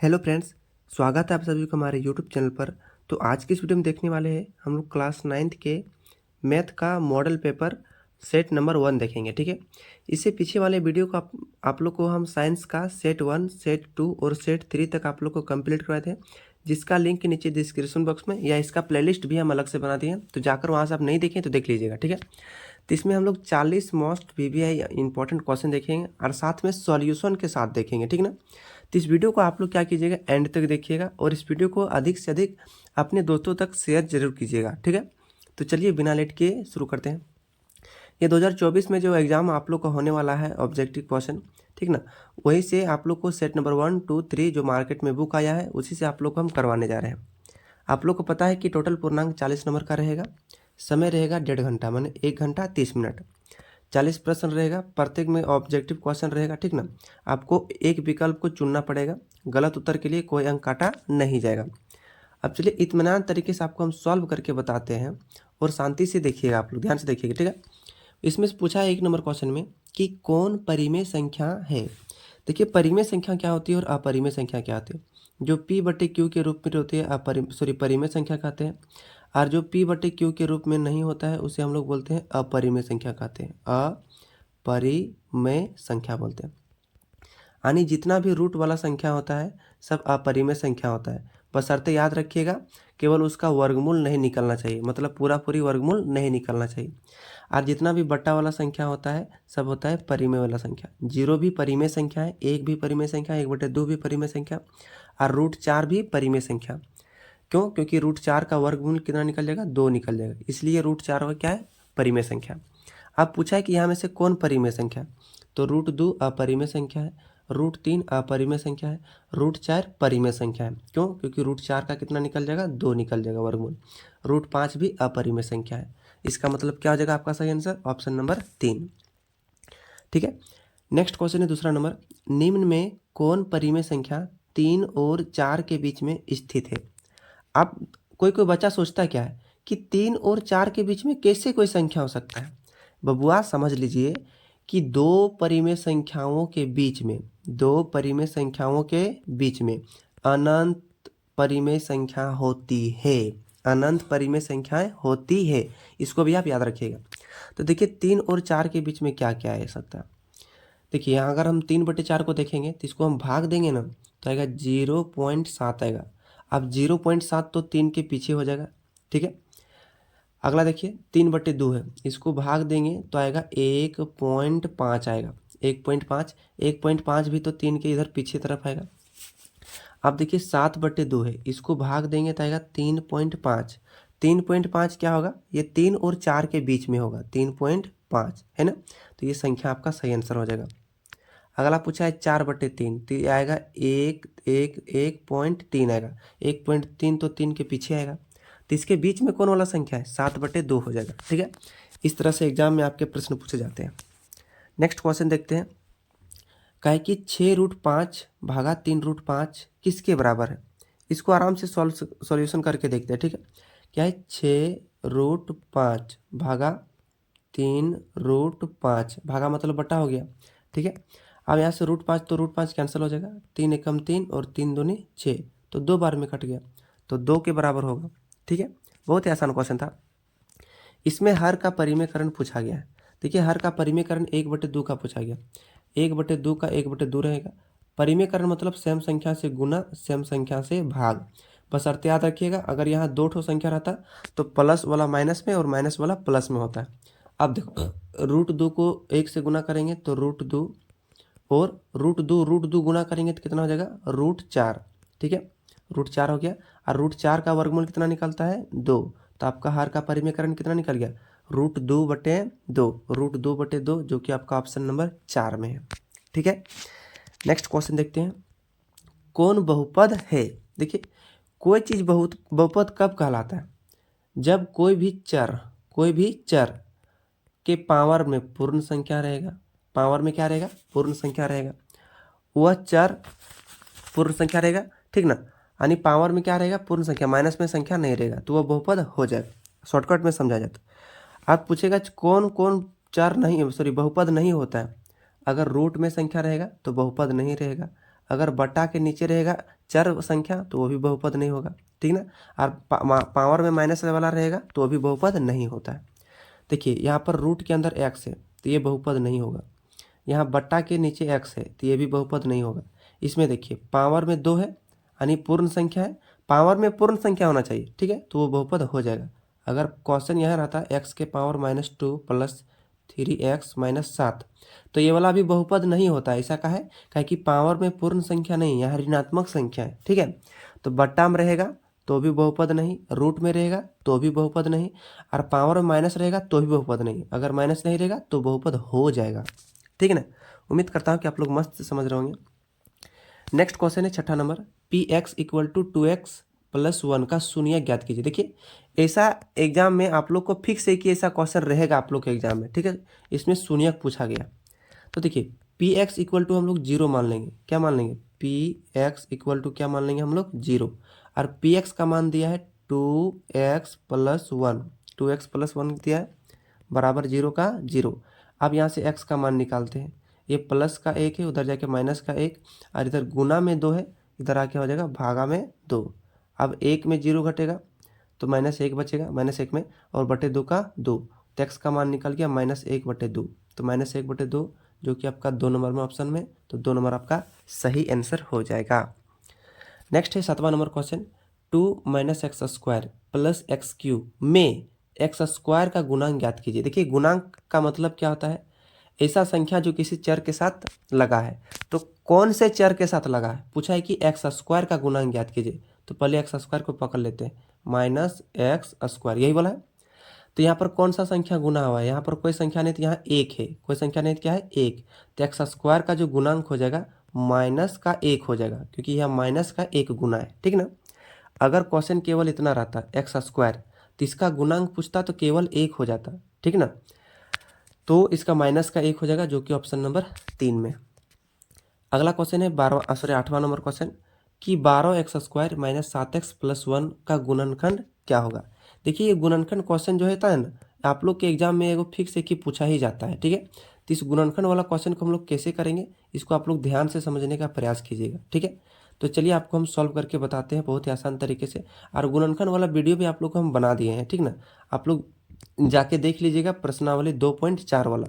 Hello friends, स्वागत है आप सभी को हमारे यूट्यूब चैनल पर। तो आज की इस वीडियो में देखने वाले हैं हम लोग क्लास 9th के मैथ का मॉडल पेपर सेट नंबर 1 देखेंगे। ठीक है, इससे पीछे वाले वीडियो को आप लोग को हम साइंस का सेट 1, सेट 2 और सेट 3 तक आप लोग को कंप्लीट करवाए थे, जिसका लिंक नीचे डिस्क्रिप्शन बॉक्स में या इसका प्लेलिस्ट भी हम अलग से बना दिए हैं, तो जाकर वहाँ से आप नहीं देखें तो देख लीजिएगा। ठीक है, तो इसमें हम लोग 40 मोस्ट वीवीआई इंपॉर्टेंट क्वेश्चन देखेंगे और साथ में सॉल्यूशन के साथ देखेंगे। ठीक ना, तो इस वीडियो को आप लोग क्या कीजिएगा, एंड तक देखिएगा और इस वीडियो को अधिक से अधिक अपने दोस्तों तक शेयर जरूर कीजिएगा। ठीक है, तो चलिए बिना लेट के शुरू करते हैं। ये 2024 में जो एग्ज़ाम आप लोग का होने वाला है ऑब्जेक्टिव क्वेश्चन, ठीक ना, वही से आप लोग को सेट नंबर 1, 2, 3 जो मार्केट में बुक आया है उसी से आप लोग को हम करवाने जा रहे हैं। आप लोग को पता है कि टोटल पूर्णांक 40 नंबर का रहेगा, समय रहेगा 1.5 घंटा, माने 1 घंटा 30 मिनट। 40 प्रश्न रहेगा, प्रत्येक में ऑब्जेक्टिव क्वेश्चन रहेगा। ठीक ना, आपको एक विकल्प को चुनना पड़ेगा, गलत उत्तर के लिए कोई अंक काटा नहीं जाएगा। अब चलिए इत्मीनान तरीके से आपको हम सॉल्व करके बताते हैं और शांति से देखिएगा, आप लोग ध्यान से देखिएगा। ठीक है, इसमें से पूछा है 1 नंबर क्वेश्चन में कि कौन परिमेय संख्या है। देखिए परिमेय संख्या क्या होती है और अपरिमेय संख्या क्या होती है। जो P/Q के रूप में होती है परिमेय संख्या कहते हैं, और जो P/Q के रूप में नहीं होता है उसे हम लोग बोलते हैं अपरिमेय संख्या कहते हैं, अपरिमेय संख्या बोलते हैं। यानी जितना भी रूट वाला संख्या होता है सब अपरिमेय संख्या होता है, बशर्ते याद रखिएगा केवल उसका वर्गमूल नहीं निकलना चाहिए, मतलब पूरा पूरी वर्गमूल नहीं निकलना चाहिए। और जितना भी बट्टा वाला संख्या होता है सब होता है परिमेय वाला संख्या। 0 भी परिमेय संख्या है, 1 भी परिमेय संख्या, 1/2 भी परिमेय संख्या, और √4 भी परिमेय संख्या। क्यों? क्योंकि √4 का वर्गमूल कितना निकल जाएगा, 2 निकल जाएगा, इसलिए √4 क्या है, परिमेय संख्या। अब पूछा है कि यहाँ में से कौन परिमेय संख्या, तो √2 अपरिमेय संख्या है, √3 अपरिमेय संख्या है, √4 परिमेय संख्या है। क्यों? क्योंकि √4 का कितना निकल जाएगा, 2 निकल जाएगा वर्गमूल। √5 भी अपरिमेय संख्या है। इसका मतलब क्या हो जाएगा आपका सही आंसर, ऑप्शन नंबर 3। ठीक है, नेक्स्ट क्वेश्चन है दूसरा नंबर, निम्न में कौन परिमेय संख्या 3 और 4 के बीच में स्थित है। अब कोई कोई बच्चा सोचता क्या है कि 3 और 4 के बीच में कैसे कोई संख्या हो सकता है। बबुआ समझ लीजिए कि दो परिमेय संख्याओं के बीच में, दो परिमेय संख्याओं के बीच में अनंत परिमेय संख्या होती है, अनंत परिमेय संख्याएं होती है, इसको भी आप याद रखिएगा। तो देखिए 3 और 4 के बीच में क्या क्या आ सकता है। देखिए यहाँ अगर हम 3/4 को देखेंगे तो इसको हम भाग देंगे ना तो आएगा 0.7 आएगा। अब 0.7 तो 3 के पीछे हो जाएगा। ठीक है, अगला देखिए 3/2 है, इसको भाग देंगे तो आएगा 1.5 आएगा, 1.5, 1.5 भी तो 3 के इधर पीछे तरफ आएगा। अब देखिए 7/2 है, इसको भाग देंगे तो आएगा 3.5, 3.5 क्या होगा, ये 3 और 4 के बीच में होगा, 3.5 है ना, तो ये संख्या आपका सही आंसर हो जाएगा। अगला पूछा है 4/3, तो ये आएगा 1.3 आएगा, 1.3 तो 3 के पीछे आएगा, तो इसके बीच में कौन वाला संख्या है, 7/2 हो जाएगा। ठीक है, इस तरह से एग्जाम में आपके प्रश्न पूछे जाते हैं। नेक्स्ट क्वेश्चन देखते हैं, कहे कि 6√5 भागा 3√5 किसके बराबर है। इसको आराम से सॉल्यूशन करके देखते हैं। ठीक है, क्या है, 6√5 भागा 3√5, भागा मतलब बटा हो गया। ठीक है, अब यहाँ से √5 तो √5 कैंसिल हो जाएगा, 3 एकम 3 और 3 दूनी 6, तो 2 बार में कट गया, तो 2 के बराबर होगा। ठीक है, बहुत ही आसान क्वेश्चन था। इसमें हर का परिमेयकरण पूछा गया है। देखिए हर का परिमेयकरण 1/2 का पूछा गया, 1/2 का 1/2 रहेगा। परिमेयकरण मतलब सेम संख्या से गुना, सेम संख्या से भाग। बस अर्थ याद रखिएगा, अगर यहाँ 2 ठो संख्या रहता तो प्लस वाला माइनस में और माइनस वाला प्लस में होता है। अब देखो √2 को 1 से गुना करेंगे तो √2, और √2 गुना करेंगे तो कितना हो जाएगा, √4। ठीक है, √4 हो गया, और √4 का वर्गमूल कितना निकलता है, 2, तो आपका हर का परिमेयकरण कितना निकल गया, √2/2, √2/2 जो कि आपका ऑप्शन नंबर 4 में है। ठीक है, नेक्स्ट क्वेश्चन देखते हैं, कौन बहुपद है। देखिए कोई चीज़ बहुपद कब कहलाता है, जब कोई भी चर के पावर में पूर्ण संख्या रहेगा, पावर में क्या रहेगा, पूर्ण संख्या रहेगा, वह चर पूर्ण संख्या रहेगा। ठीक ना, यानी पावर में क्या रहेगा, पूर्ण संख्या, माइनस में संख्या नहीं रहेगा, तो वह बहुपद हो जाएगा। शॉर्टकट में समझा जाता। आप पूछेगा कौन कौन चर नहीं, बहुपद नहीं होता है। अगर रूट में संख्या रहेगा तो बहुपद नहीं रहेगा, अगर बटा के नीचे रहेगा चर संख्या तो वो भी बहुपद नहीं होगा, ठीक ना। और पावर में माइनस वाला रहेगा तो वो भी बहुपद नहीं होता है। देखिए यहाँ पर रूट के अंदर x है तो ये बहुपद नहीं होगा, यहाँ बट्टा के नीचे x है तो ये भी बहुपद नहीं होगा। इसमें देखिए पावर में 2 है यानी पूर्ण संख्या है, पावर में पूर्ण संख्या होना चाहिए, ठीक है, तो वो बहुपद हो जाएगा। अगर क्वेश्चन यहाँ रहता x के पावर -2 प्लस 3x - 7 तो ये वाला भी बहुपद नहीं होता। ऐसा कहा है काहे कि पावर में पूर्ण संख्या नहीं, यहाँ ऋणात्मक संख्या है, ठीक है। तो बट्टा में रहेगा तो भी बहुपद नहीं, रूट में रहेगा तो भी बहुपद नहीं, और पावर में माइनस रहेगा तो भी बहुपद नहीं। अगर माइनस नहीं रहेगा तो बहुपद हो जाएगा, ठीक है ना। उम्मीद करता हूँ कि आप लोग मस्त समझ रहे होंगे। नेक्स्ट क्वेश्चन है 6ठा नंबर, px = 2x + 1 का शून्य ज्ञात कीजिए। देखिए ऐसा एग्जाम में आप लोग को फिक्स है कि ऐसा क्वेश्चन रहेगा आप लोग के एग्जाम में, ठीक है। इसमें शून्य पूछा गया तो देखिए px = हम लोग 0 मान लेंगे। क्या मान लेंगे? px = क्या मान लेंगे हम लोग? 0। और px का मान दिया है 2x + 1, 2x + 1 दिया है बराबर 0 का 0। अब यहाँ से x का मान निकालते हैं। ये प्लस का 1 है, उधर जाके माइनस का 1, और इधर गुना में 2 है, इधर आके हो जाएगा भागा में 2। अब 1 में 0 घटेगा तो -1 बचेगा, -1 में, और बटे 2 का 2, तो x का मान निकल गया -1/2। तो -1/2 जो कि आपका 2 नंबर में ऑप्शन में, तो 2 नंबर आपका सही आंसर हो जाएगा। नेक्स्ट है 7वां नंबर क्वेश्चन, 2 - x² + x³ में x² का गुणांक ज्ञात कीजिए। देखिए गुणांक का मतलब क्या होता है? ऐसा संख्या जो किसी चर के साथ लगा है। तो कौन से चर के साथ लगा है? पूछा है कि x² का गुणांक ज्ञात कीजिए। तो पहले x² को पकड़ लेते हैं, -x², यही बोला है। तो यहाँ पर कौन सा संख्या गुना हुआ है? यहाँ पर कोई संख्या नहीं, तो यहाँ 1 है, कोई संख्या नहीं, क्या है? 1। तो x² का जो गुणांक हो जाएगा -1 हो जाएगा, क्योंकि यह -1 गुना है, ठीक ना। अगर क्वेश्चन केवल इतना रहता x² तो इसका गुणांक पूछता तो केवल 1 हो जाता, ठीक ना। तो इसका -1 हो जाएगा, जो कि ऑप्शन नंबर 3 में। अगला क्वेश्चन है 8वां नंबर क्वेश्चन कि 12x² - 7x + 1 का गुणनखंड क्या होगा। देखिए ये गुणनखंड क्वेश्चन जो होता है ना, आप लोग के एग्जाम में एगो फिक्स है कि पूछा ही जाता है, ठीक है। तो इस गुणनखंड वाला क्वेश्चन को हम लोग कैसे करेंगे, इसको आप लोग ध्यान से समझने का प्रयास कीजिएगा, ठीक है। तो चलिए आपको हम सॉल्व करके बताते हैं बहुत ही आसान तरीके से, और गुणनखंड वाला वीडियो भी आप लोग को हम बना दिए हैं, ठीक ना। आप लोग जाके देख लीजिएगा, प्रश्नावली 2.4 वाला,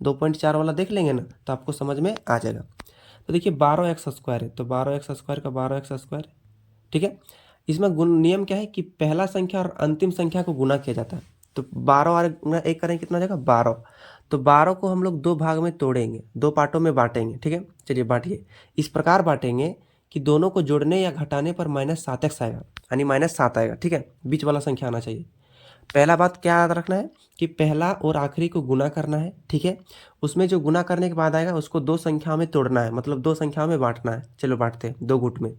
2.4 वाला देख लेंगे ना तो आपको समझ में आ जाएगा। तो देखिए 12x² है, तो 12x² का 12x², ठीक है। इसमें नियम क्या है कि पहला संख्या और अंतिम संख्या को गुना किया जाता है। तो 12 और 1 करेंगे कितना हो जाएगा? 12। तो 12 को हम लोग 2 भाग में तोड़ेंगे, 2 पार्टों में बांटेंगे, ठीक है। चलिए बांटिए। इस प्रकार बांटेंगे कि दोनों को जोड़ने या घटाने पर -7x आएगा, यानी -7 आएगा, ठीक है। बीच वाला संख्या आना चाहिए। पहला बात क्या याद रखना है कि पहला और आखिरी को गुना करना है, ठीक है। उसमें जो गुना करने के बाद आएगा उसको 2 संख्याओं में तोड़ना है, मतलब 2 संख्याओं में बांटना है। चलो बांटते हैं 2 गुट में।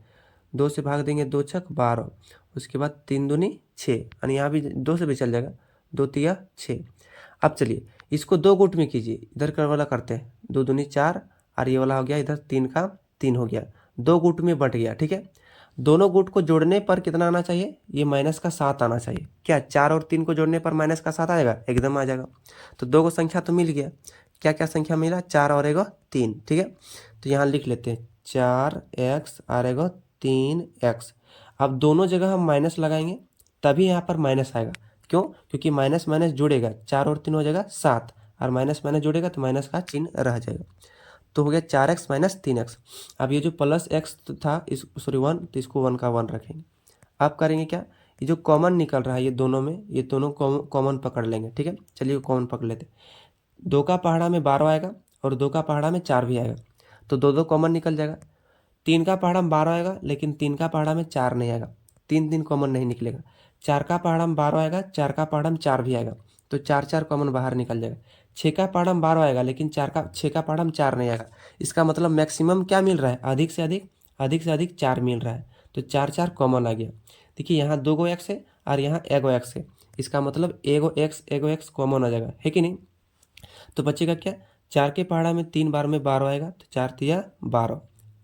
2 से भाग देंगे, 2 छक 12, उसके बाद 3 दूनी 6, यानी यहाँ भी 2 से भी चल जाएगा, 2 तिया 6। अब चलिए इसको 2 गुट में कीजिए, इधर कर वाला करते हैं, 2 दूनी 4, और ये वाला हो गया इधर 3 का 3 हो गया, 2 गुट में बट गया, ठीक है। दोनों गुट को जोड़ने पर कितना आना चाहिए? ये -7 आना चाहिए। क्या 4 और 3 को जोड़ने पर -7 आएगा? एकदम आ जाएगा। तो 2 को संख्या तो मिल गया, क्या क्या संख्या मिला? 4 और 3, ठीक है। तो यहाँ लिख लेते हैं 4x और 3x। अब दोनों जगह हम माइनस लगाएंगे तभी यहाँ पर माइनस आएगा। क्यों? क्योंकि माइनस माइनस जुड़ेगा, 4 और 3 हो जाएगा 7, और माइनस माइनस जुड़ेगा तो माइनस का चिन्ह रह जाएगा। तो हो गया 4x - 3x। अब ये जो +x था, इस 1, तो इसको 1 का 1 रखेंगे। अब करेंगे क्या? ये जो कॉमन निकल रहा है ये दोनों में, ये दोनों कॉमन पकड़ लेंगे, ठीक है। चलिए कॉमन पकड़ लेते। 2 का पहाड़ा में 12 आएगा और 2 का पहाड़ा में 4 भी आएगा, तो 2 कॉमन निकल जाएगा। 3 का पहाड़ा में 12 आएगा, लेकिन 3 का पहाड़ा में 4 नहीं आएगा, 3 कॉमन नहीं निकलेगा। 4 का पहाड़ा में 12 आएगा, 4 का पहाड़ा में 4 भी आएगा, तो 4 कॉमन बाहर निकल जाएगा। 6 का पहाड़ा में 12 आएगा, लेकिन 6 का पहाड़ा में 4 नहीं आएगा। इसका मतलब मैक्सिमम क्या मिल रहा है? अधिक से अधिक 4 मिल रहा है, तो 4 कॉमन आ गया। देखिए यहाँ 2 x है और यहाँ 1 x है, इसका मतलब 1 x कॉमन आ जाएगा, है कि नहीं। तो बचेगा क्या? 4 के पहाड़ा में 3 बार में 12 आएगा, तो 4 तिया 12।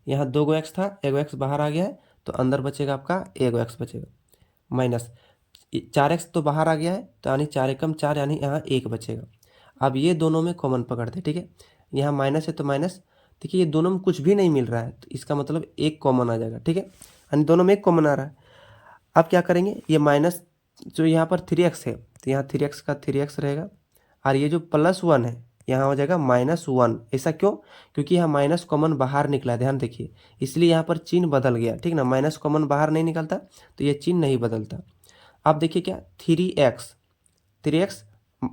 यहाँ 2 x था, 1 x बाहर आ गया है, तो अंदर बचेगा आपका 1 x बचेगा, माइनस 4x तो बाहर आ गया है, तो यानी 4 एकम 4, यानी यहाँ 1 बचेगा। अब ये दोनों में कॉमन पकड़ते, ठीक है। यहाँ माइनस है तो माइनस, देखिए ये दोनों में कुछ भी नहीं मिल रहा है, तो इसका मतलब 1 कॉमन आ जाएगा, ठीक है। यानी दोनों में एक कॉमन आ रहा है। अब क्या करेंगे, ये माइनस जो यहाँ पर 3x है तो यहाँ 3x का 3x रहेगा, और ये जो +1 है यहाँ हो जाएगा -1। ऐसा क्यों? क्योंकि यहाँ माइनस कॉमन बाहर निकला, ध्यान देखिए, इसलिए यहाँ पर चिन्ह बदल गया, ठीक ना। माइनस कॉमन बाहर नहीं निकलता तो ये चिन्ह नहीं बदलता। अब देखिए क्या, 3x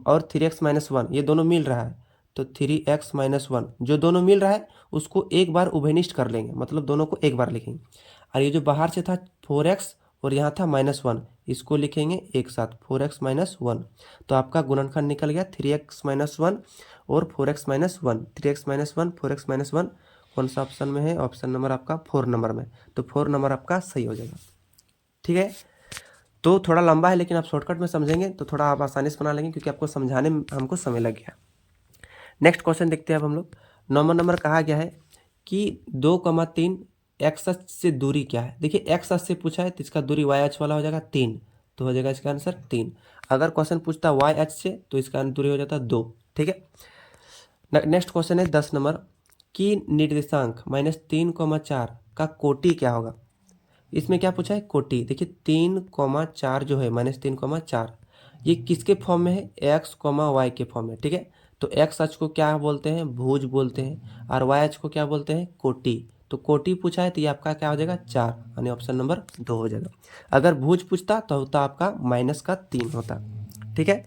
और 3x - 1 ये दोनों मिल रहा है, तो 3x - 1 जो दोनों मिल रहा है उसको एक बार उभयनिष्ठ कर लेंगे, मतलब दोनों को एक बार लिखेंगे। और ये जो बाहर से था 4x और यहाँ था -1, इसको लिखेंगे एक साथ, 4x - 1। तो आपका गुणनखंड निकल गया 3x - 1 और 4x - 1। 3x - 1 4x - 1 कौन सा ऑप्शन में है? ऑप्शन नंबर आपका 4 नंबर में, तो 4 नंबर आपका सही हो जाएगा, ठीक है। तो थोड़ा लंबा है, लेकिन आप शॉर्टकट में समझेंगे तो थोड़ा आप आसानी से बना लेंगे, क्योंकि आपको समझाने में हमको समय लग गया। नेक्स्ट क्वेश्चन देखते हैं अब हम लोग। 9वां नंबर कहा गया है कि 2,3 एक्स अक्ष से दूरी क्या है। देखिए एक्स अक्ष से पूछा है तो इसका दूरी वाई अक्ष वाला हो जाएगा 3, तो हो जाएगा इसका आंसर 3। अगर क्वेश्चन पूछता वाई अक्ष से तो इसका दूरी हो जाता 2, ठीक है। नेक्स्ट क्वेश्चन है 10 नंबर कि निर्देशांक -3,4 का कोटि क्या होगा। इसमें क्या पूछा है? कोटि। देखिए 3,4 जो है -3,4 ये किसके फॉर्म में है? एक्स, वाई के फॉर्म में, ठीक है। तो एक्स अक्ष को क्या बोलते हैं? भुज बोलते हैं, और वाई अक्ष को क्या बोलते हैं? कोटि। तो कोटि पूछा है तो ये आपका क्या हो जाएगा? 4, यानी ऑप्शन नंबर 2 हो जाएगा। अगर भुज पूछता तो होता आपका -3 होता, ठीक है।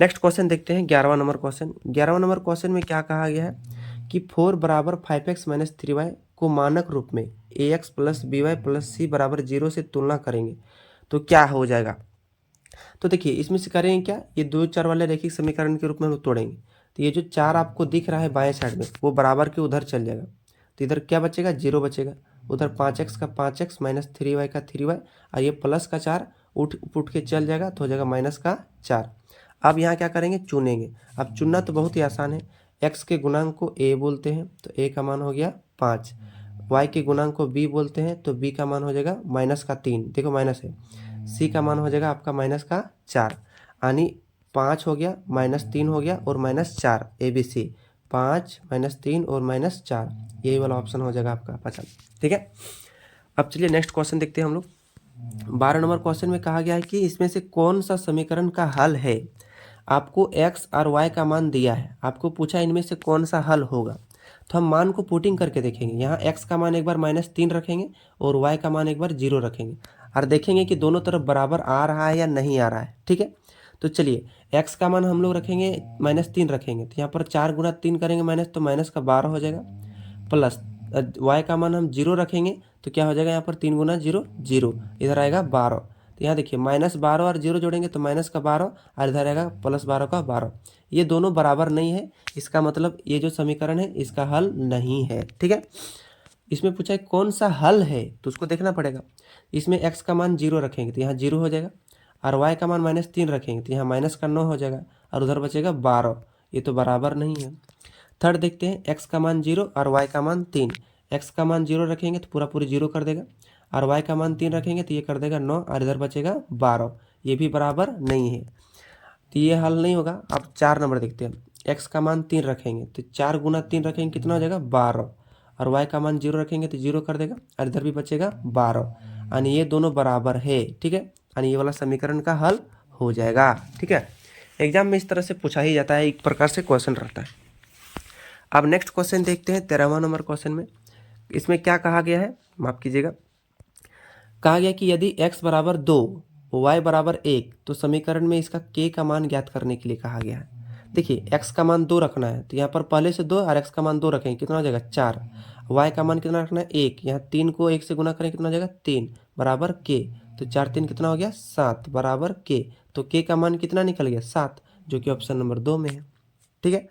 नेक्स्ट क्वेश्चन देखते हैं 11वां नंबर क्वेश्चन। 11वां नंबर क्वेश्चन में क्या कहा गया है कि 4 = 5x - 3y को मानक रूप में ax + by + c = 0 से तुलना करेंगे तो क्या हो जाएगा। तो देखिए इसमें से करेंगे क्या, ये 2 4 वाले रैखिक समीकरण के रूप में हम लोग तोड़ेंगे। तो ये जो 4 आपको दिख रहा है बाएं साइड में वो बराबर के उधर चल जाएगा, तो इधर क्या बचेगा? 0 बचेगा। उधर 5x का 5x - 3y का 3y, और ये प्लस का 4 उठ के चल जाएगा तो हो जाएगा -4। अब यहाँ क्या करेंगे? चुनेंगे। अब चुनना तो बहुत ही आसान है। x के गुणांक को a बोलते हैं तो a का मान हो गया 5, y के गुणांक को b बोलते हैं तो b का मान हो जाएगा -3, देखो माइनस है। c का मान हो जाएगा आपका -4, यानी 5 हो गया, -3 हो गया और -4, ABC 5 -3 और -4, यही वाला ऑप्शन हो जाएगा आपका 50, ठीक है। अब चलिए नेक्स्ट क्वेश्चन देखते हैं हम लोग। 12 नंबर क्वेश्चन में कहा गया है कि इसमें से कौन सा समीकरण का हल है। आपको x और y का मान दिया है, आपको पूछा इनमें से कौन सा हल होगा। तो हम मान को पुटिंग करके देखेंगे। यहाँ x का मान एक बार -3 रखेंगे और y का मान एक बार 0 रखेंगे, और देखेंगे कि दोनों तरफ बराबर आ रहा है या नहीं आ रहा है, ठीक है। तो चलिए x का मान हम लोग रखेंगे -3 रखेंगे, तो यहाँ पर 4 × 3 करेंगे माइनस, तो माइनस का 12 हो जाएगा। प्लस y का मान हम 0 रखेंगे तो क्या हो जाएगा? यहाँ पर 3 × 0 0, इधर आएगा 12। तो यहाँ देखिए -12 और 0 जोड़ेंगे तो -12, और इधर आएगा +12 का 12। ये दोनों बराबर नहीं है, इसका मतलब ये जो समीकरण है इसका हल नहीं है, ठीक है। इसमें पूछा है कौन सा हल है, तो उसको देखना पड़ेगा। इसमें x का मान 0 रखेंगे तो यहाँ 0 हो जाएगा, और y का मान -3 रखेंगे तो यहाँ -9 हो जाएगा, और उधर बचेगा 12, ये तो बराबर नहीं है। थर्ड देखते हैं, x का मान 0 और y का मान 3। x का मान 0 रखेंगे तो पूरा 0 कर देगा, और y का मान 3 रखेंगे तो ये कर देगा 9, और इधर बचेगा 12, ये भी बराबर नहीं है, तो ये हल नहीं होगा। अब 4 नंबर देखते हैं। x का मान 3 रखेंगे तो 4 × 3 रखेंगे कितना हो जाएगा? 12, और y का मान 0 रखेंगे तो 0 कर देगा, और इधर भी बचेगा 12, यानी ये दोनों बराबर है, ठीक है। यानी ये वाला समीकरण का हल हो जाएगा, ठीक है। एग्जाम में इस तरह से पूछा ही जाता है, एक प्रकार से क्वेश्चन रहता है। अब नेक्स्ट क्वेश्चन देखते हैं 13वां नंबर क्वेश्चन में। इसमें क्या कहा गया है, माफ कीजिएगा। कहा गया कि यदि x = 2 y = 1 तो समीकरण में इसका k का मान ज्ञात करने के लिए कहा गया है। देखिए x का मान 2 रखना है तो यहाँ पर पहले से 2 और x का मान 2 रखेंगे, कितना हो जाएगा? 4। y का मान कितना रखना है? 1। यहाँ 3 को 1 से गुना करें कितना हो जाएगा? 3 बराबर k, तो 4 3 कितना हो गया? 7 बराबर k। तो k का मान कितना निकल गया? 7, जो कि ऑप्शन नंबर 2 में है, ठीक है।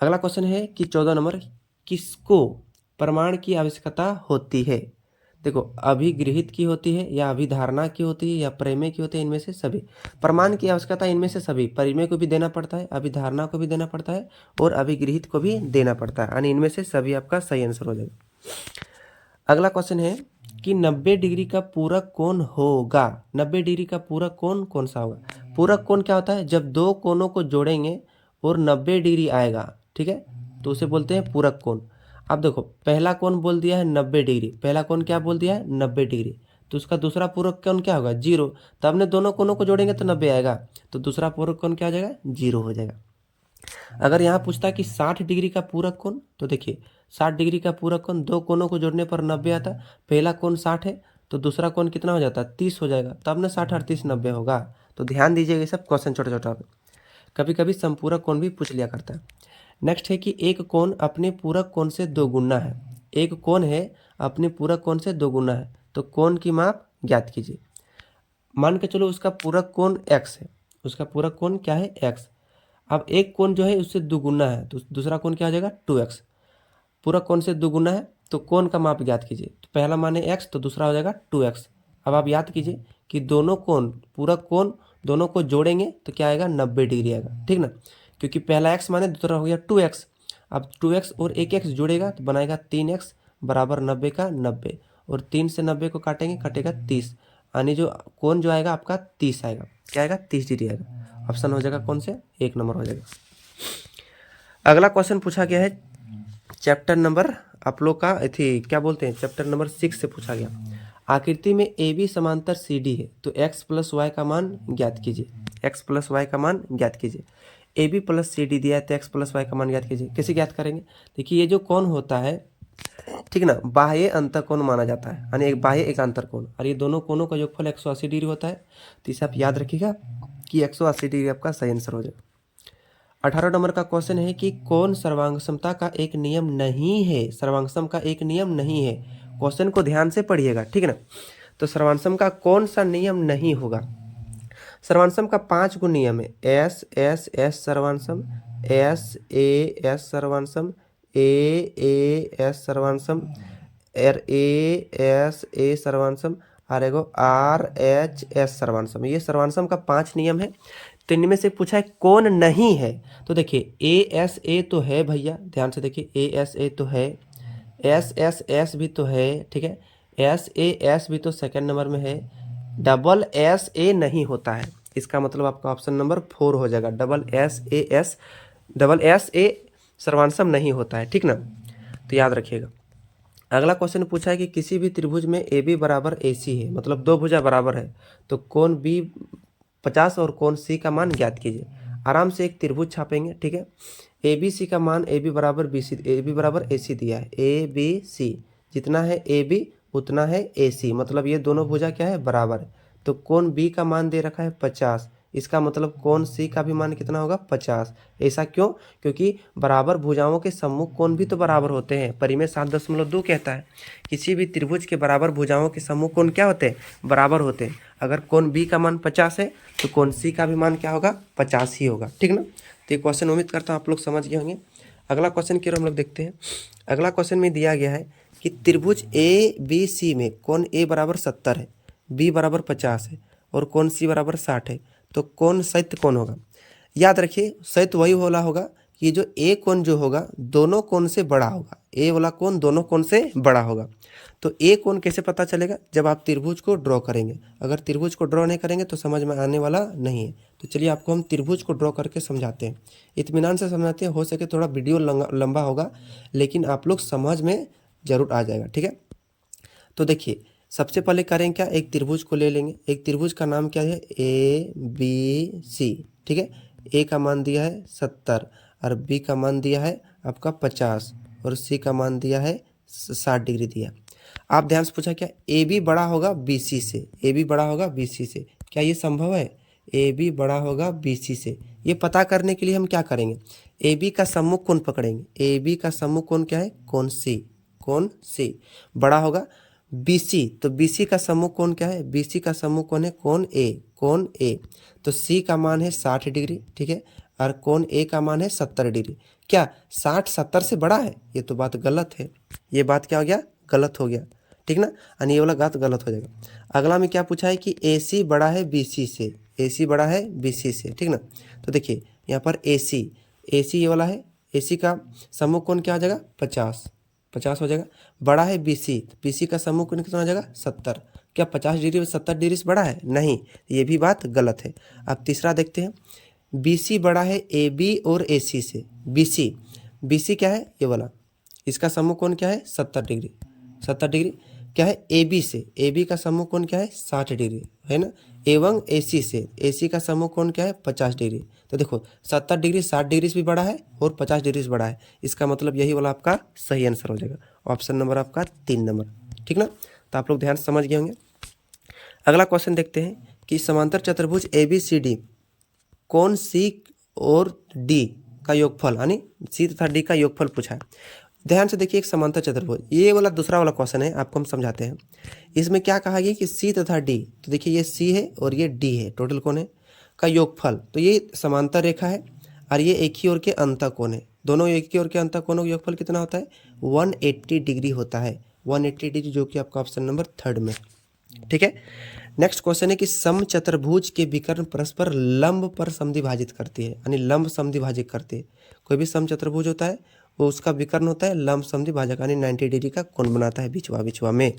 अगला क्वेश्चन है कि 14 नंबर, किसको प्रमाण की आवश्यकता होती है। देखो अभिगृहित की होती है, या अभिधारणा की होती है, या प्रमेय की होती है, इनमें से सभी। प्रमाण की आवश्यकता इनमें से सभी, प्रमेय को भी देना पड़ता है, अभिधारणा को भी देना पड़ता है, और अभिगृहित को भी देना पड़ता है, यानी इनमें से सभी आपका सही आंसर हो जाएगा। अगला क्वेश्चन है कि 90 डिग्री का पूरक कोण होगा। 90 डिग्री का पूरक कोण कौन सा होगा? पूरक कोण क्या होता है? जब दो कोणों को जोड़ेंगे और 90 डिग्री आएगा, ठीक है, तो उसे बोलते हैं पूरक कोण। अब देखो पहला कोण बोल दिया है 90 डिग्री, पहला कोण क्या बोल दिया है 90 डिग्री, तो उसका दूसरा पूरक कोण क्या होगा 0, तो हमने दोनों कोणों को जोड़ेंगे तो 90 आएगा, तो दूसरा पूरक कोण क्या हो जाएगा 0 हो जाएगा। अगर यहाँ पूछता है कि 60 डिग्री का पूरक कोण, तो देखिए 60 डिग्री का पूरक कोण दो कोणों को जोड़ने पर 90 आता, पहला कोण 60 है तो दूसरा कोण कितना हो जाता है 30 हो जाएगा, तब ना 60 और 30 90 होगा। तो ध्यान दीजिएगा ये सब क्वेश्चन छोटा छोटा, कभी कभी संपूरक कोण भी पूछ लिया करता है। नेक्स्ट है कि एक कोण अपने पूरक कोण से दोगुना है, एक कोण है अपने पूरक कोण से दोगुना है, तो कोण की माप ज्ञात कीजिए। मान के चलो उसका पूरक कोण x है, उसका पूरक कोण क्या है x, अब एक कोण जो है उससे दुगुना है तो दूसरा कोण क्या हो जाएगा 2x, पूरक कोण से दुगुना है तो कोण का माप ज्ञात कीजिए, तो पहला मान है x तो दूसरा हो जाएगा 2x। अब आप याद कीजिए कि दोनों कोण पूरक कोण दोनों को जोड़ेंगे तो क्या आएगा 90 डिग्री आएगा, ठीक ना, क्योंकि पहला x माने दूसरा हो गया 2x, अब 2x और एक x जुड़ेगा तो बनाएगा 3x बराबर 90 का 90, और 3 से 90 को काटेंगे कटेगा 30, यानी जो कोण जो आएगा आपका 30 आएगा, क्या आएगा 30 डिग्री आएगा। ऑप्शन हो जाएगा कौन से 1 नंबर हो जाएगा। अगला क्वेश्चन पूछा गया है चैप्टर नंबर आप लोग का थी क्या बोलते हैं चैप्टर नंबर 6 से पूछा गया। आकृति में ए बी समांतर सी डी है तो x प्लस वाई का मान ज्ञात कीजिए, x प्लस वाई का मान ज्ञात कीजिए। A B plus C D दिया है तो x प्लस वाई का मान ज्ञात कीजिए। कैसे ज्ञात करेंगे, देखिए ये जो कोण होता है ठीक ना, बाह्य अंतर कोण माना जाता है, यानी एक बाह्य एक अंतर कोण, और ये दोनों कोणों का योगफल 180 डिग्री होता है, तो इसे आप याद रखिएगा कि 180 डिग्री आपका सही आंसर हो जाएगा। 18 नंबर का क्वेश्चन है कि कौन सर्वांगसमता का एक नियम नहीं है, सर्वांगसम का एक नियम नहीं है। क्वेश्चन को ध्यान से पढ़िएगा, ठीक है ना। तो सर्वांगसम का कौन सा नियम नहीं होगा, सर्वांगसम का 5 गुण नियम है, एस एस एस सर्वांगसम, एस ए सर्वांगसम, ए एस सर्वांगसम, ए एस ए सर्वांगसम, और एगो आर एच एस सर्वांगसम, ये सर्वांगसम का 5 नियम है। तो इनमें से पूछा है कौन नहीं है, तो देखिए ए एस ए तो है भैया, ध्यान से देखिए ए एस ए तो है, एस एस एस भी तो है, ठीक है, एस ए एस भी तो सेकंड नंबर में है, डबल एस ए नहीं होता है, इसका मतलब आपका ऑप्शन नंबर 4 हो जाएगा, डबल एस ए सर्वांगसम नहीं होता है, ठीक ना, तो याद रखिएगा। अगला क्वेश्चन पूछा है कि किसी भी त्रिभुज में ए बी बराबर ए सी है, मतलब दो भुजा बराबर है, तो कोण बी 50 और कोण सी का मान ज्ञात कीजिए। आराम से एक त्रिभुज छापेंगे, ठीक है, ए बी सी का मान ए बी बराबर बी सी, ए बी बराबर ए सी दिया है, ए बी सी जितना है ए बी उतना है ए सी, मतलब ये दोनों भुजा क्या है बराबर है, तो कोण बी का मान दे रखा है 50, इसका मतलब कोण सी का भी मान कितना होगा 50। ऐसा क्यों, क्योंकि बराबर भुजाओं के सम्मुख कोण भी तो बराबर होते हैं, परिमेय 7.2 कहता है किसी भी त्रिभुज के बराबर भुजाओं के सम्मुख कोण क्या होते हैं बराबर होते हैं। अगर कोण बी का मान 50 है तो कोण सी का भी मान क्या होगा 50 ही होगा, ठीक ना। तो ये क्वेश्चन उम्मीद करता हूँ आप लोग समझ गए होंगे। अगला क्वेश्चन की ओर हम लोग देखते हैं। अगला क्वेश्चन में दिया गया है कि त्रिभुज ए बी सी में कोण ए बराबर 70 है, बी बराबर 50 है और कोण सी बराबर 60 है, तो कौन संयुक्त कोण होगा। याद रखिए संयुक्त वही वाला होगा कि जो ए कोण जो होगा दोनों कोण से बड़ा होगा, ए वाला कोण दोनों कोण से बड़ा होगा। तो ए कोण कैसे पता चलेगा, जब आप त्रिभुज को ड्रॉ करेंगे, अगर त्रिभुज को ड्रॉ नहीं करेंगे तो समझ में आने वाला नहीं है। तो चलिए आपको हम त्रिभुज को ड्रॉ करके समझाते हैं, इत्मीनान से समझाते हैं, हो सके थोड़ा वीडियो लंबा होगा लेकिन आप लोग समझ में जरूर आ जाएगा, ठीक है। तो देखिए सबसे पहले करें क्या, एक त्रिभुज को ले लेंगे, एक त्रिभुज का नाम क्या है ए बी सी, ठीक है, ए का मान दिया है 70 और बी का मान दिया है आपका 50 और सी का मान दिया है 60 डिग्री दिया। आप ध्यान से पूछा क्या ए बी बड़ा होगा बी सी से, ए बी बड़ा होगा बी सी से, क्या ये संभव है, ए बी बड़ा होगा बी सी से। ये पता करने के लिए हम क्या करेंगे, ए बी का सम्मुख कोण पकड़ेंगे, ए बी का सम्मुख कोण क्या है कोण सी, कोण सी बड़ा होगा BC, तो BC का सम्मुख कोण क्या है, BC का सम्मुख कोण है कोण A, कोण A, तो C का मान है 60 डिग्री, ठीक है, और कोण A का मान है 70 डिग्री। क्या 60 70 से बड़ा है, ये तो बात गलत है, ये बात क्या हो गया गलत हो गया, ठीक ना, यानी ये वाला बात गलत हो जाएगा। अगला में क्या पूछा है कि AC बड़ा है BC से, AC बड़ा है BC से, ठीक ना। तो देखिए यहाँ पर AC ये वाला है, AC का सम्मुख कोण क्या हो जाएगा 50 हो जाएगा, बड़ा है BC, तो BC का सम्मुख कोण कितना हो जाएगा 70, क्या 50 डिग्री और 70 डिग्री से बड़ा है, नहीं, ये भी बात गलत है। अब तीसरा देखते हैं, BC बड़ा है AB और AC से, BC क्या है ये वाला, इसका समकोण क्या है 70 डिग्री। 70 डिग्री क्या है AB से, AB का समकोण क्या है 60 डिग्री है ना। एवं AC से, AC का समकोण क्या है 50 डिग्री। तो देखो 70 डिग्री 60 डिग्री से भी बड़ा है और 50 डिग्री से बड़ा है, इसका मतलब यही वाला आपका सही आंसर हो जाएगा। ऑप्शन नंबर आपका 3 नंबर, ठीक ना। तो आप लोग ध्यान से समझ गए होंगे। अगला क्वेश्चन देखते हैं कि समांतर चतुर्भुज ABCD कौन C और D का योगफल, यानी C तथा D का योगफल पूछा है। ध्यान से देखिए, एक समांतर चतुर्भुज, ये वाला दूसरा वाला क्वेश्चन है, आपको हम समझाते हैं। इसमें क्या कहा गया कि C तथा D, तो देखिए ये C है और ये D है, टोटल कोण है का योगफल। तो ये समांतर रेखा है और ये एक ही ओर के अंतःकोण है। दोनों एक ही ओर के अंतःकोणों का योगफल कितना होता है 180 डिग्री होता है, 180 डिग्री, जो कि आपका ऑप्शन नंबर 3 में, ठीक है। नेक्स्ट क्वेश्चन है कि समचतुर्भुज के विकर्ण परस्पर लंब पर समद्विभाजित करती है, यानी लंब समद्विभाजित करती है। कोई भी समचतुर्भुज होता है वो उसका विकर्ण होता है लंब समद्विभाजक, यानी 90 डिग्री का कोण बनाता है बिचवा में,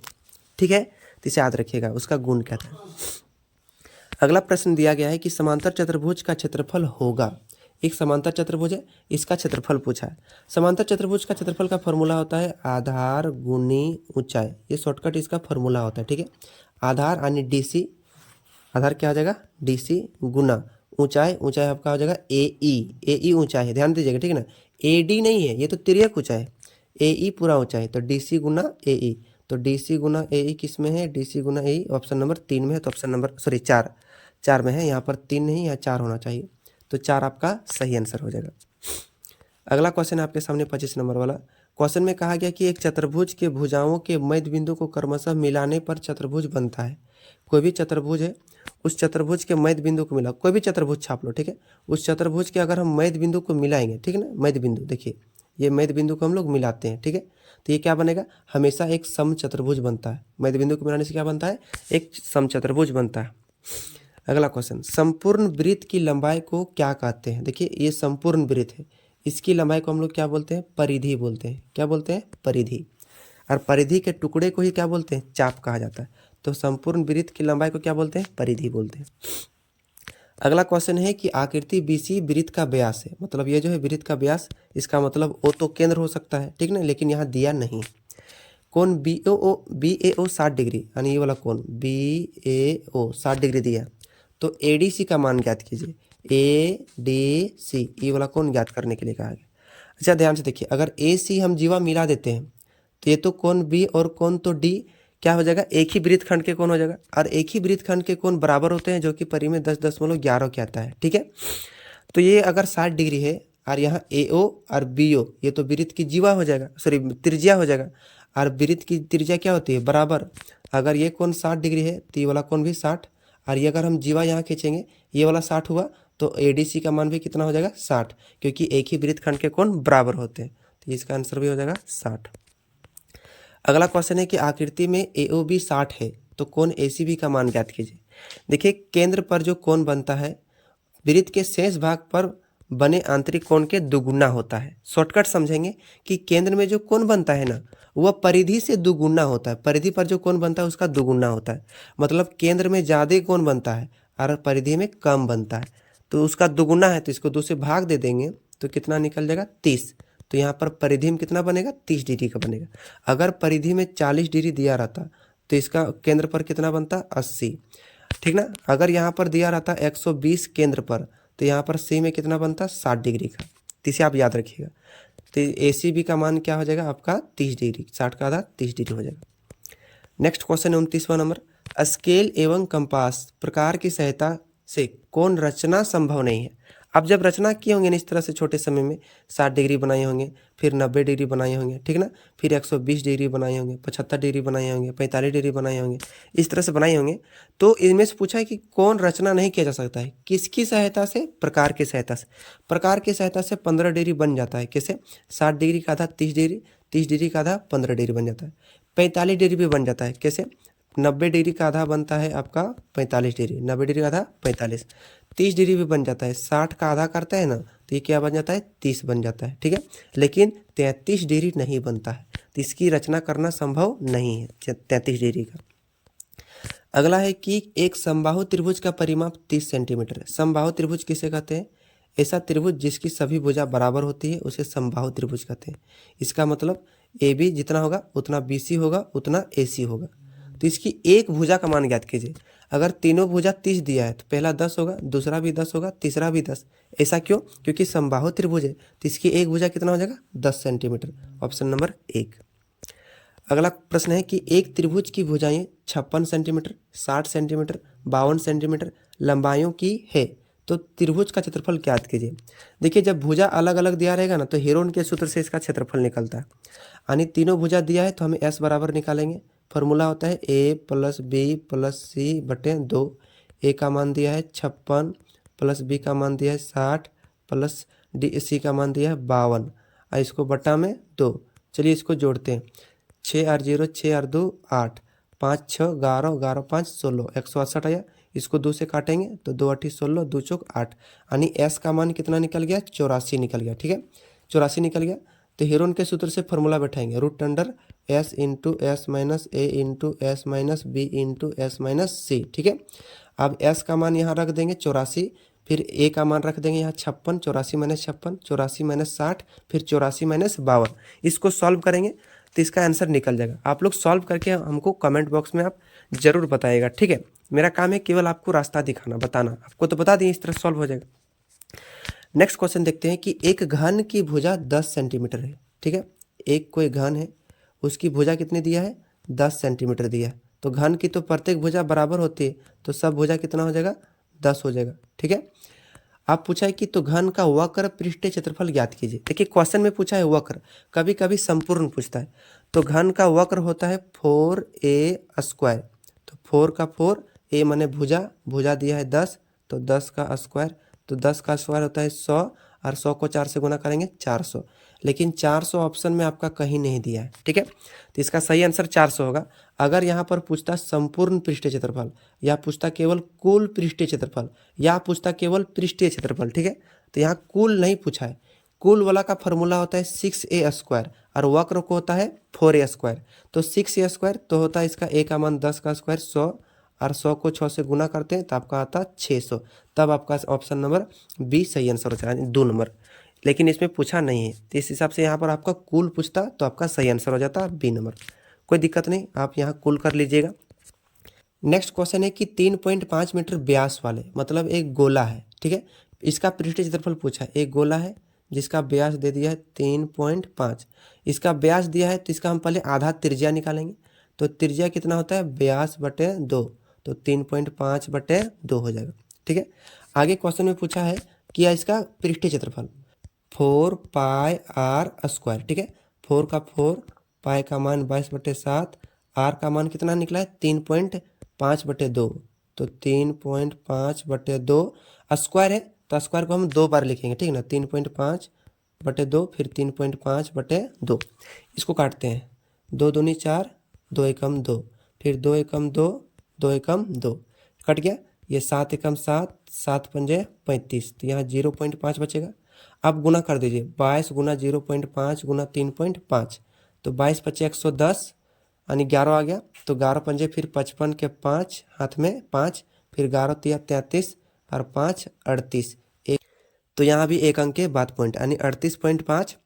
ठीक है। तो इसे याद रखिएगा, उसका गुण क्या था। अगला प्रश्न दिया गया है कि समांतर चतुर्भुज का क्षेत्रफल होगा। एक समांतर चतुर्भुज है, इसका क्षेत्रफल पूछा है। समांतर चतुर्भुज का क्षेत्रफल का फॉर्मूला होता है आधार गुनी ऊंचाई, ये शॉर्टकट इसका फॉर्मूला होता है, ठीक है। आधार यानी DC, आधार क्या हो जाएगा DC गुना ऊंचाई, ऊंचाई आपका हो जाएगा AE ऊंचाई है, ध्यान दीजिएगा, ठीक है ना। AD नहीं है, ये तो तिर्यक ऊंचाई, AE पूरा ऊंचाई, तो DC गुना AE, तो DC गुना AE किस में है, DC गुना AE ऑप्शन नंबर 3 में है। तो ऑप्शन नंबर 4 में है, यहाँ पर 3 नहीं या 4 होना चाहिए, तो 4 आपका सही आंसर हो जाएगा। अगला क्वेश्चन आपके सामने 25 नंबर वाला क्वेश्चन में कहा गया कि एक चतुर्भुज के भुजाओं के मध्य बिंदु को क्रमशः मिलाने पर चतुर्भुज बनता है। कोई भी चतुर्भुज है, उस चतुर्भुज के मध्य बिंदु को मिला, कोई भी चतुर्भुज छाप लो, ठीक है। उस चतुर्भुज के अगर हम मध्य बिंदु को मिलाएंगे, ठीक है ना, मध्य बिंदु देखिए, ये मध्य बिंदु को हम लोग मिलाते हैं, ठीक है। तो ये क्या बनेगा, हमेशा एक समचतुर्भुज बनता है। मध्य बिंदु को मिलाने से क्या बनता है, एक समचतुर्भुज बनता है। अगला क्वेश्चन, संपूर्ण वृत्त की लंबाई को क्या कहते हैं। देखिए ये संपूर्ण वृत्त है, इसकी लंबाई को हम लोग क्या बोलते हैं, परिधि बोलते हैं। क्या बोलते हैं, परिधि। और परिधि के टुकड़े को ही क्या बोलते हैं, चाप कहा जाता है। तो संपूर्ण वृत्त की लंबाई को क्या बोलते हैं, परिधि बोलते हैं। अगला क्वेश्चन है कि आकृति BC वृत्त का व्यास है, मतलब ये जो है वृत्त का व्यास, इसका मतलब O तो केंद्र हो सकता है, ठीक ना, लेकिन यहाँ दिया नहीं। कोण BAO 60 डिग्री, यानी ये वाला कोण BAO 60 डिग्री दिया, तो ADC का मान ज्ञात कीजिए। ADC ये वाला कोण ज्ञात करने के लिए कहा गया। अच्छा ध्यान से देखिए, अगर AC हम जीवा मिला देते हैं तो ये तो कोण B और कोण तो D क्या हो जाएगा, एक ही वृत्तखंड के कोण हो जाएगा। और एक ही वृत्तखंड के कोण बराबर होते हैं, जो कि परिमेय 10.11 के आता है, ठीक है। तो ये अगर 60 डिग्री है और यहाँ AO और BO ये तो वृत्त की जीवा हो जाएगा, सॉरी त्रिज्या हो जाएगा। और वृत्त की त्रिज्या क्या होती है, बराबर। अगर ये कोण 60 डिग्री है तो ये वाला कोण भी 60, और ये अगर हम जीवा यहाँ खींचेंगे ये वाला 60 हुआ, तो ADC का मान भी कितना हो जाएगा 60, क्योंकि एक ही वृत्तखंड के कोण बराबर होते हैं। तो इसका आंसर भी हो जाएगा 60। अगला क्वेश्चन है कि आकृति में AOB 60 है तो कोण ACB का मान ज्ञात कीजिए। देखिए केंद्र पर जो कोण बनता है वृत्त के शेष भाग पर बने आंतरिक कोण के दुगुना होता है। शॉर्टकट समझेंगे कि केंद्र में जो कोण बनता है ना वह परिधि से दुगुना होता है, परिधि पर जो कोण बनता है उसका दुगुना होता है। मतलब केंद्र में ज़्यादा कोण बनता है और परिधि में कम बनता है, तो उसका दुगुना है, तो इसको 2 से भाग दे देंगे तो कितना निकल जाएगा 30। तो यहाँ पर परिधि में कितना बनेगा 30 डिग्री का बनेगा। अगर परिधि में 40 डिग्री दिया रहता तो इसका केंद्र पर कितना बनता 80, ठीक ना। अगर यहाँ पर दिया रहता 120 केंद्र पर तो यहाँ पर C में कितना बनता 60 डिग्री का। तो इसे आप याद रखिएगा। तो ACB का मान क्या हो जाएगा आपका 30 डिग्री, 60 का आधा 30 डिग्री हो जाएगा। नेक्स्ट क्वेश्चन है 29वां नंबर, स्केल एवं कंपास प्रकार की सहायता से कोण रचना संभव नहीं है। अब जब रचना किए होंगे इस तरह से छोटे समय में 60 डिग्री बनाए होंगे, फिर 90 डिग्री बनाए होंगे, ठीक ना, फिर 120 डिग्री बनाए होंगे, 75 डिग्री बनाए होंगे, 45 डिग्री बनाए होंगे, इस तरह से बनाए होंगे। तो इनमें से पूछा है कि कौन रचना नहीं किया जा सकता है, किसकी सहायता से, प्रकार की सहायता से। प्रकार की सहायता से 15 डिग्री बन जाता है, कैसे, 60 डिग्री का आधा 30 डिग्री, 30 डिग्री का आधा 15 डिग्री बन जाता है। 45 डिग्री भी बन जाता है, कैसे, 90 डिग्री का आधा बनता है आपका 45 डिग्री, 90 डिग्री का आधा 45, 30 डिग्री भी बन जाता है, 60 का आधा करता है ना तो ये क्या बन जाता है 30 बन जाता है, ठीक है। लेकिन 33 डिग्री नहीं बनता है, तो इसकी रचना करना संभव नहीं है 33 डिग्री का। अगला है कि एक समबाहु त्रिभुज का परिमाप 30 सेंटीमीटर है। समबाहु त्रिभुज किसे कहते हैं, ऐसा त्रिभुज जिसकी सभी भुजा बराबर होती है उसे समबाहु त्रिभुज कहते हैं। इसका मतलब ए बी जितना होगा उतना बी सी होगा उतना ए सी होगा। तो इसकी एक भुजा का मान ज्ञात कीजिए। अगर तीनों भुजा 30 दिया है तो पहला 10 होगा, दूसरा भी 10 होगा, तीसरा भी 10। ऐसा क्यों? क्योंकि समबाहु त्रिभुज है तो इसकी एक भुजा कितना हो जाएगा? 10 सेंटीमीटर। Option number 1। अगला प्रश्न है कि एक त्रिभुज की भुजाएं 56 सेंटीमीटर, 60 सेंटीमीटर, 52 सेंटीमीटर लंबाइयों की है तो त्रिभुज का क्षेत्रफल ज्ञात कीजिए। देखिए, जब भुजा अलग अलग दिया रहेगा ना तो हेरोन के सूत्र से इसका क्षेत्रफल निकलता है। यानी तीनों भुजा दिया है तो हमें एस बराबर निकालेंगे। फॉर्मूला होता है ए प्लस बी प्लस सी बटे 2। ए का मान दिया है 56 प्लस बी का मान दिया है 60 प्लस डी सी का मान दिया है 52 और इसको बटा में 2। चलिए इसको जोड़ते हैं। 6 और 0 6 और 2 8, 5 6 11 11 5 16, 168 आया। इसको 2 से काटेंगे तो 2 8 16, 2 चौक 8। यानी एस का मान कितना निकल गया? 84 निकल गया। ठीक है, 84 निकल गया। तो हेरोन के सूत्र से फॉर्मूला बैठाएंगे root under S into S minus A into S minus B into S minus C. ठीक है, अब एस का मान यहाँ रख देंगे 84, फिर ए का मान रख देंगे यहाँ 56, 84 माइनस 56, 84 माइनस 60, फिर 84 माइनस 52। इसको सॉल्व करेंगे तो इसका आंसर निकल जाएगा। आप लोग सॉल्व करके हमको कमेंट बॉक्स में आप जरूर बताइएगा। ठीक है, मेरा काम है केवल आपको रास्ता दिखाना, बताना। आपको तो बता दिए इस तरह सॉल्व हो जाएगा। नेक्स्ट क्वेश्चन देखते हैं कि एक घन की भुजा 10 सेंटीमीटर है। ठीक है, एक कोई घन है, उसकी भुजा कितनी दिया है? 10 सेंटीमीटर दिया है। तो घन की तो प्रत्येक भुजा बराबर होती है तो सब भुजा कितना हो जाएगा? 10 हो जाएगा। ठीक है, आप पूछा है कि तो घन का वक्र पृष्ठीय क्षेत्रफल ज्ञात कीजिए। देखिए, क्वेश्चन में पूछा है वक्र, कभी कभी संपूर्ण पूछता है। तो घन का वक्र होता है 4a²। तो 4 का 4, ए माने भुजा, भुजा दिया है 10 तो 10 का स्क्वायर। तो 10 का स्क्वायर होता है 100 और 100 को 4 से गुना करेंगे 400। लेकिन 400 ऑप्शन में आपका कहीं नहीं दिया है। ठीक है, तो इसका सही आंसर 400 होगा। अगर यहाँ पर पूछता संपूर्ण पृष्ठीय क्षेत्रफल, या पूछता केवल कुल पृष्ठीय क्षेत्रफल, या पूछता केवल पृष्ठीय क्षेत्रफल, ठीक है, तो यहाँ कुल नहीं पूछा है। कुल वाला का फॉर्मूला होता है 6a² और वक्र को होता है 4a²। तो 6a² तो होता है इसका a का मान 10 का स्क्वायर 100 और 100 को 6 से गुना करते हैं तो आपका आता है 600। तब आपका ऑप्शन नंबर बी सही आंसर हो जाएगा, 2 नंबर। लेकिन इसमें पूछा नहीं है तो इस हिसाब से यहाँ पर आपका कुल पूछता तो आपका सही आंसर हो जाता बी नंबर। कोई दिक्कत नहीं, आप यहाँ कुल कर लीजिएगा। नेक्स्ट क्वेश्चन है कि 3.5 मीटर व्यास वाले, मतलब एक गोला है। ठीक है, इसका पृष्ठीय क्षेत्रफल पूछा है। एक गोला है जिसका व्यास दे दिया है 3.5। इसका व्यास दिया है तो इसका हम पहले आधा त्रिज्या निकालेंगे। तो त्रिज्या कितना होता है? व्यास बटे 2, तो 3.5 बटे 2 हो जाएगा। ठीक है, आगे क्वेश्चन में पूछा है कि इसका पृष्ठीय क्षेत्रफल 4 पाई आर स्क्वायर। ठीक है, 4 का 4, पाई का मान 22/7, आर का मान कितना निकला है? 3.5/2। तो 3.5/2 स्क्वायर है तो स्क्वायर को हम 2 बार लिखेंगे। ठीक है ना, 3.5/2 फिर 3.5/2। इसको काटते हैं, 2 दूनी 4, 2 एकम 2, फिर 2 एकम 2, 2 एकम 2, कट गया। ये 7 एकम 7, 7 पंजे 35, तो यहाँ 0.5 बचेगा। अब गुना कर दीजिए, 22 गुना 0.5 गुना 3.5, तो 22 पचे 110 यानी 11 आ गया। तो 11 पंजे फिर 55 के 5, हाथ में 5, फिर 11 तिया 33 और 5 38। तो यहाँ भी एक अंक के बाद पॉइंट, यानी 38.5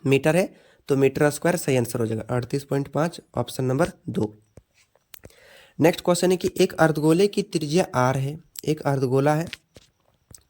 मीटर है। तो मीटर स्क्वायर सही आंसर हो जाएगा 38.5, ऑप्शन नंबर 2। नेक्स्ट क्वेश्चन है कि एक अर्धगोले की त्रिज्या r है। एक अर्धगोला है,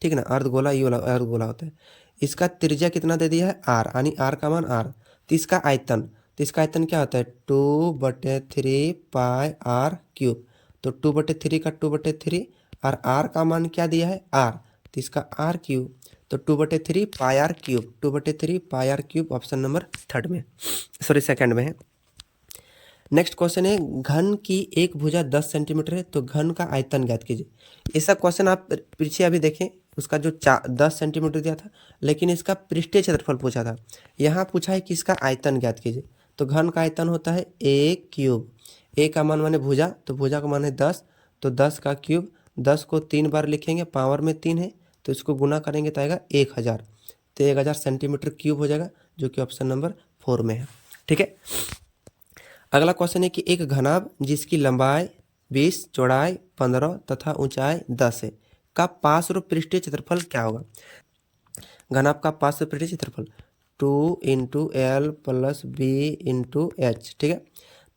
ठीक है ना, अर्धगोला ये वाला अर्धगोला होता है। इसका त्रिज्या कितना दे दिया है? r, यानी r का मान r। तो इसका आयतन, तो इसका आयतन क्या होता है? 2/3 पाई r क्यूब। तो 2/3 का 2/3 और r का मान क्या दिया है? r, तो इसका r क्यूब। तो 2/3 पाई r क्यूब, 2/3 पाई r cube option number third में, सॉरी सेकंड में है। नेक्स्ट क्वेश्चन है घन की एक भुजा 10 सेंटीमीटर है तो घन का आयतन ज्ञात कीजिए। ऐसा क्वेश्चन आप पीछे अभी देखें, उसका जो 10 सेंटीमीटर दिया था, लेकिन इसका पृष्ठीय क्षेत्रफल पूछा था। यहाँ पूछा है कि इसका आयतन ज्ञात कीजिए। तो घन का आयतन होता है a क्यूब। a का मान माने भुजा, तो भुजा का मान है 10, तो 10 का क्यूब। 10 को 3 बार लिखेंगे, पावर में 3 है तो इसको गुना करेंगे तो आएगा 1000। तो 1000 सेंटीमीटर क्यूब हो जाएगा, जो कि ऑप्शन नंबर 4 में है। ठीक है, अगला क्वेश्चन है कि एक घनाभ जिसकी लंबाई 20, चौड़ाई 15 तथा ऊंचाई 10 है का पार्श्व पृष्ठीय क्षेत्रफल क्या होगा? घन आपका 5 से पीछे क्षेत्रफल 2 into L plus B into H, ठीक है।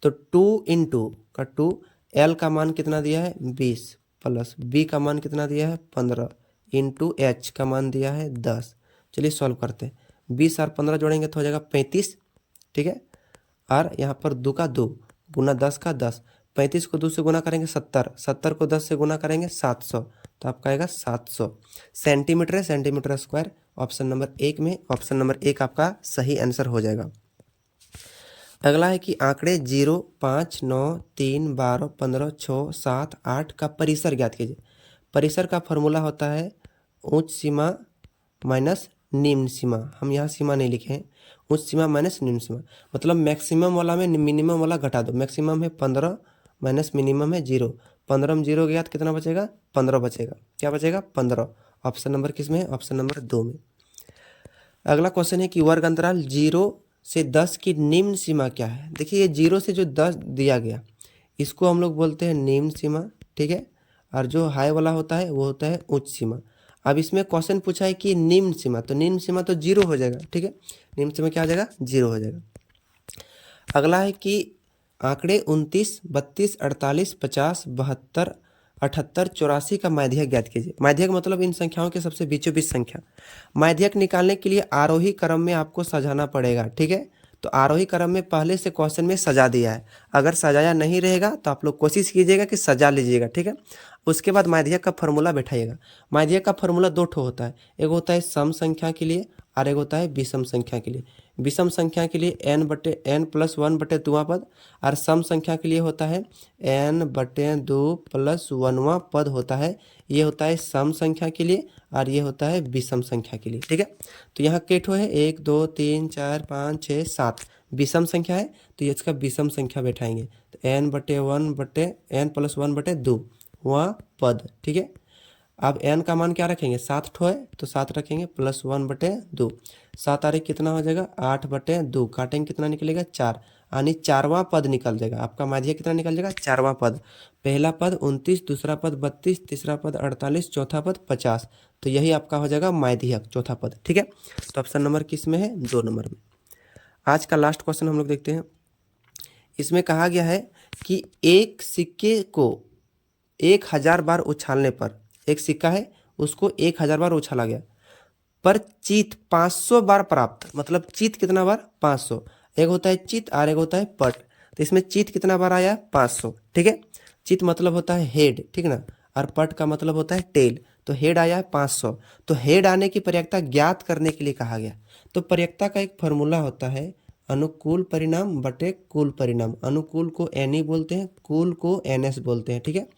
तो 2 इंटू का 2, एल का मान कितना दिया है 20 प्लस बी का मान कितना दिया है 15 इंटू एच का मान दिया है 10। चलिए सॉल्व करते हैं। 20 और 15 जोड़ेंगे तो हो जाएगा 35, ठीक है। और यहाँ पर 2 का 2 गुना 10 का 10, 35 को 2 से गुना करेंगे 70, 70 को 10 से गुना करेंगे 700, तो आपका आएगा 700 सेंटीमीटर है, सेंटीमीटर स्क्वायर। ऑप्शन नंबर 1 में ऑप्शन नंबर 1 आपका सही आंसर हो जाएगा। अगला है कि आंकड़े 0, 5, 9, 3, 12, 15, 6, 7, 8 का परिसर ज्ञात कीजिए। परिसर का फॉर्मूला होता है उच्च सीमा माइनस निम्न सीमा। हम यहाँ सीमा नहीं लिखे हैं, उच्च सीमा माइनस निम्न सीमा, मतलब मैक्सिमम वाला में मिनिमम वाला घटा दो। मैक्सिमम है 15 माइनस मिनिमम है 0, 15 में 0 गया तो कितना बचेगा 15 बचेगा। क्या बचेगा 15। ऑप्शन नंबर किस में है, ऑप्शन नंबर 2 में। अगला क्वेश्चन है कि वर्ग अंतराल 0 से 10 की निम्न सीमा क्या है। देखिए ये 0 से जो 10 दिया गया इसको हम लोग बोलते हैं निम्न सीमा, ठीक है। और जो हाई वाला होता है वो होता है उच्च सीमा। अब इसमें क्वेश्चन पूछा है कि निम्न सीमा, तो निम्न सीमा तो 0 हो जाएगा, ठीक है। निम्न सीमा क्या हो जाएगा 0 हो जाएगा। अगला है कि आंकड़े 29, 32, 48, 50, 72, 78, 84 का माध्यक ज्ञात कीजिए। माध्यक मतलब इन संख्याओं के सबसे बीचों बीच संख्या। माध्यक निकालने के लिए आरोही क्रम में आपको सजाना पड़ेगा, ठीक है। तो आरोही क्रम में पहले से क्वेश्चन में सजा दिया है, अगर सजाया नहीं रहेगा तो आप लोग कोशिश कीजिएगा कि सजा लीजिएगा, ठीक है। उसके बाद माध्यक का फॉर्मूला बैठाइएगा। माध्यक का फॉर्मूला 2 ठो होता है, एक होता है सम संख्या के लिए और एक होता है विषम संख्या के लिए। विषम संख्या के लिए n+1/2वां पद, और सम संख्या के लिए होता है n/2 + 1वां पद होता है। ये होता है सम संख्या के लिए और ये होता है विषम संख्या के लिए, ठीक है। तो यहाँ केठो है 1, 2, 3, 4, 5, 6, 7 विषम संख्या है, तो ये इसका विषम संख्या बैठाएंगे। तो n+1/2 वहाँ पद, ठीक है। अब n का मान क्या रखेंगे 7 ठो है तो 7 रखेंगे +1/2, 7 आ रही कितना हो जाएगा 8/2, काटेंगे कितना निकलेगा 4, यानी 4वां पद निकल जाएगा। आपका माध्यक कितना निकल जाएगा 4वां पद। पहला पद 29, दूसरा पद 32, तीसरा पद 48, चौथा पद 50, तो यही आपका हो जाएगा माध्यक चौथा पद, ठीक है। तो ऑप्शन नंबर किस में है 2 नंबर में। आज का लास्ट क्वेश्चन हम लोग देखते हैं। इसमें कहा गया है कि एक सिक्के को 1000 बार उछालने पर, एक सिक्का है उसको 1000 बार उछाला गया पर चित 500 बार प्राप्त, मतलब चित कितना बार 500। एक होता है चित और एक होता है पट, तो इसमें चित कितना बार आया 500, ठीक है। चित मतलब होता है हेड, ठीक ना, और पट का मतलब होता है टेल। तो हेड आया है 500, तो हेड आने की प्रयक्ता ज्ञात करने के लिए कहा गया। तो प्रयक्ता का एक फॉर्मूला होता है अनुकूल परिणाम बटे कुल परिणाम। अनुकूल को एन बोलते हैं, कुल को NS बोलते हैं, ठीक है।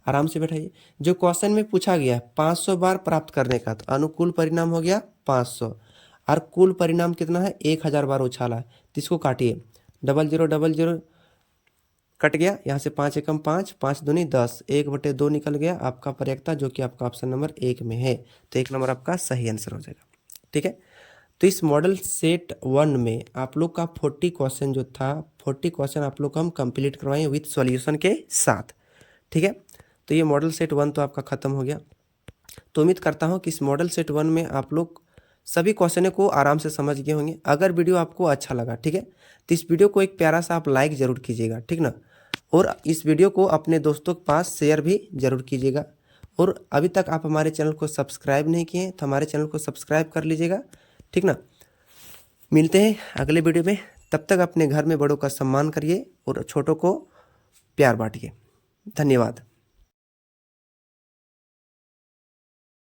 आराम से बैठाइए। जो क्वेश्चन में पूछा गया है 500 बार प्राप्त करने का, तो अनुकूल परिणाम हो गया 500 और कुल परिणाम कितना है 1000 बार उछाला है, तो इसको काटिए 0000 कट गया, यहाँ से 5 एकम 5, 5 दूनी 10, 1/2 निकल गया आपका प्रयक्ता, जो कि आपका ऑप्शन नंबर 1 में है। तो 1 नंबर आपका सही आंसर हो जाएगा, ठीक है। तो इस मॉडल सेट 1 में आप लोग का 40 क्वेश्चन जो था, 40 क्वेश्चन आप लोग को हम कंप्लीट करवाएं विथ सॉल्यूशन के साथ, ठीक है। तो ये मॉडल सेट 1 तो आपका ख़त्म हो गया। तो उम्मीद करता हूँ कि इस मॉडल सेट 1 में आप लोग सभी क्वेश्चनों को आराम से समझ गए होंगे। अगर वीडियो आपको अच्छा लगा, ठीक है, तो इस वीडियो को एक प्यारा सा आप लाइक ज़रूर कीजिएगा, ठीक ना। और इस वीडियो को अपने दोस्तों के पास शेयर भी ज़रूर कीजिएगा। और अभी तक आप हमारे चैनल को सब्सक्राइब नहीं किए हैं तो हमारे चैनल को सब्सक्राइब कर लीजिएगा, ठीक ना। मिलते हैं अगले वीडियो में, तब तक अपने घर में बड़ों का सम्मान करिए और छोटों को प्यार बांटिए। धन्यवाद।